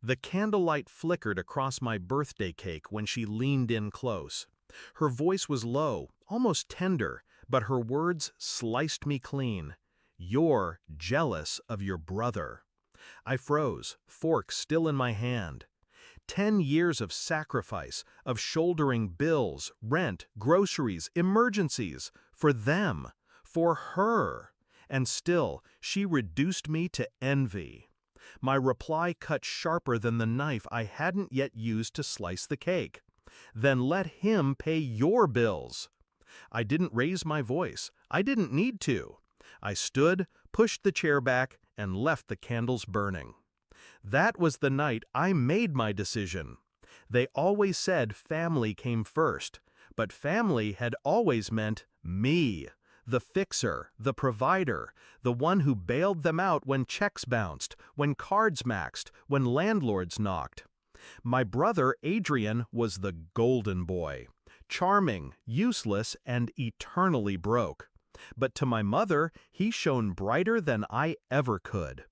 The candlelight flickered across my birthday cake when she leaned in close. Her voice was low, almost tender, but her words sliced me clean. "You're jealous of your brother." I froze, fork still in my hand. 10 years of sacrifice, of shouldering bills, rent, groceries, emergencies, for them, for her. And still, she reduced me to envy. My reply cut sharper than the knife I hadn't yet used to slice the cake. "Then let him pay your bills." I didn't raise my voice. I didn't need to. I stood, pushed the chair back, and left the candles burning. That was the night I made my decision. They always said family came first, but family had always meant me. The fixer, the provider, the one who bailed them out when checks bounced, when cards maxed, when landlords knocked. My brother Adrian was the golden boy, charming, useless, and eternally broke. But to my mother, he shone brighter than I ever could.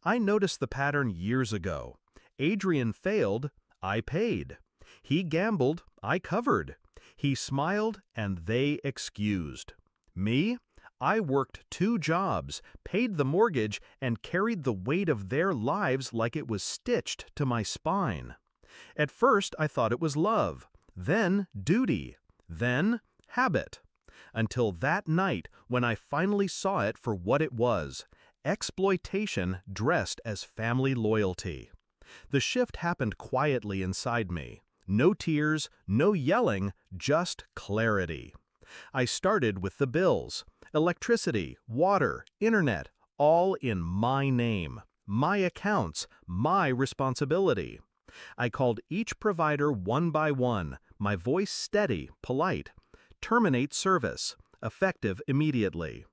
I noticed the pattern years ago. Adrian failed, I paid. He gambled, I covered. He smiled, and they excused. Me? I worked 2 jobs, paid the mortgage, and carried the weight of their lives like it was stitched to my spine. At first, I thought it was love, then duty, then habit. Until that night when I finally saw it for what it was: exploitation dressed as family loyalty. The shift happened quietly inside me. No tears, no yelling, just clarity. I started with the bills. Electricity, water, internet, all in my name. My accounts, my responsibility. I called each provider one by one, my voice steady, polite. Terminate service, effective immediately.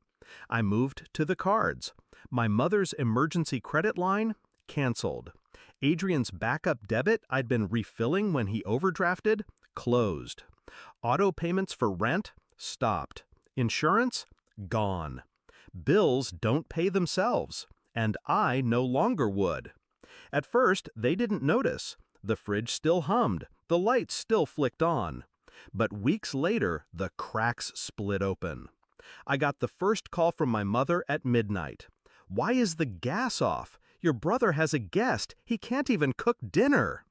I moved to the cards. My mother's emergency credit line? Canceled. Adrian's backup debit I'd been refilling when he overdrafted? Closed. Auto payments for rent? Stopped. Insurance? Gone. Bills don't pay themselves, and I no longer would. At first, they didn't notice. The fridge still hummed, the lights still flicked on. But weeks later, the cracks split open. I got the first call from my mother at midnight. "Why is the gas off? Your brother has a guest. He can't even cook dinner."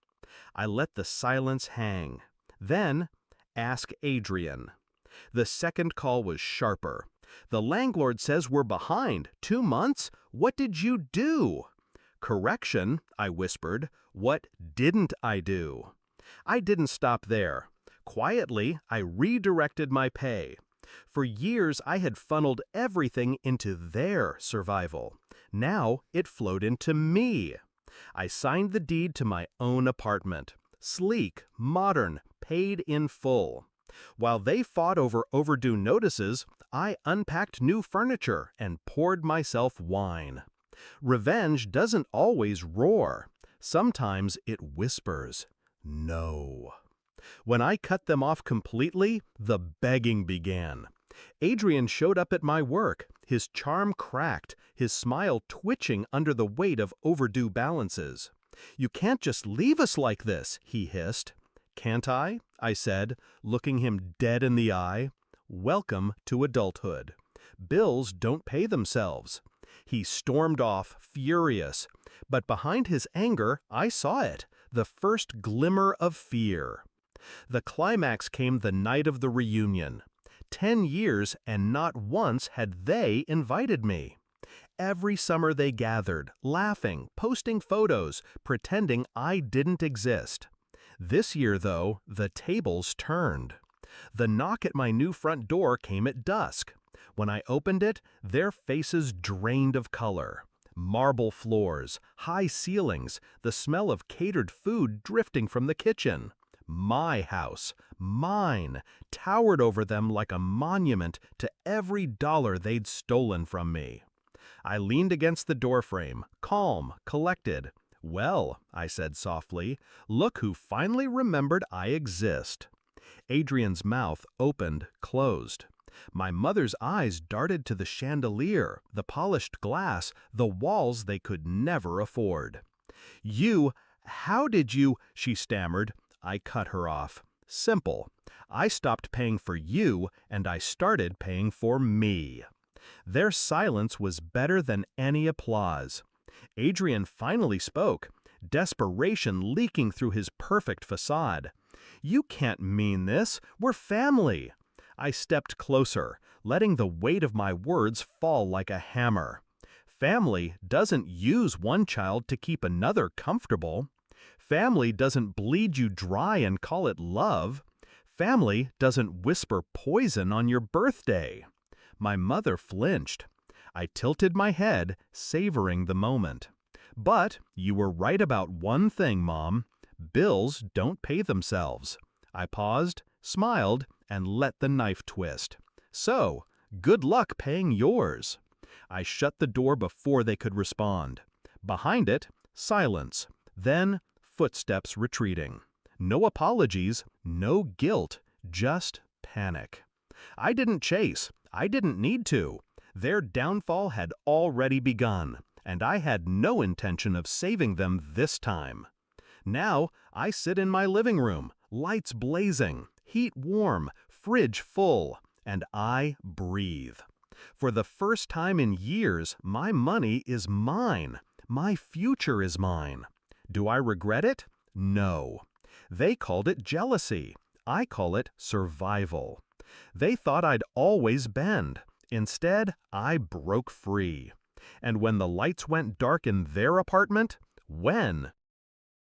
I let the silence hang. Then, ask Adrian. The second call was sharper. "The landlord says we're behind. 2 months? What did you do?" "Correction," I whispered. "What didn't I do?" I didn't stop there. Quietly, I redirected my pay. For years, I had funneled everything into their survival. Now, it flowed into me. I signed the deed to my own apartment. Sleek, modern, paid in full. While they fought over overdue notices, I unpacked new furniture and poured myself wine. Revenge doesn't always roar. Sometimes it whispers, "No." When I cut them off completely, the begging began. Adrian showed up at my work, his charm cracked, his smile twitching under the weight of overdue balances. "You can't just leave us like this," he hissed. "Can't I?" I said, looking him dead in the eye. "Welcome to adulthood. Bills don't pay themselves." He stormed off, furious. But behind his anger, I saw it, the first glimmer of fear. The climax came the night of the reunion. 10 years, and not once had they invited me. Every summer they gathered, laughing, posting photos, pretending I didn't exist. This year, though, the tables turned. The knock at my new front door came at dusk. When I opened it, their faces drained of color. Marble floors, high ceilings, the smell of catered food drifting from the kitchen. My house, mine, towered over them like a monument to every dollar they'd stolen from me. I leaned against the doorframe, calm, collected. "Well," I said softly, "look who finally remembered I exist." Adrian's mouth opened, closed. My mother's eyes darted to the chandelier, the polished glass, the walls they could never afford. "You How did you, she stammered. I cut her off. Simple. I stopped paying for you, and I started paying for me. Their silence was better than any applause. Adrian finally spoke, desperation leaking through his perfect facade. You can't mean this. We're family. I stepped closer, letting the weight of my words fall like a hammer. Family doesn't use one child to keep another comfortable. Family doesn't bleed you dry and call it love. Family doesn't whisper poison on your birthday. My mother flinched. I tilted my head, savoring the moment. But you were right about one thing, Mom. Bills don't pay themselves. I paused, smiled, and let the knife twist. So, good luck paying yours. I shut the door before they could respond. Behind it, silence. Then, footsteps retreating. No apologies, no guilt, just panic. I didn't chase. I didn't need to. Their downfall had already begun, and I had no intention of saving them this time. Now, I sit in my living room, lights blazing, heat warm, fridge full, and I breathe. For the first time in years, my money is mine. My future is mine. Do I regret it? No. They called it jealousy. I call it survival. They thought I'd always bend. Instead, I broke free. And when the lights went dark in their apartment, when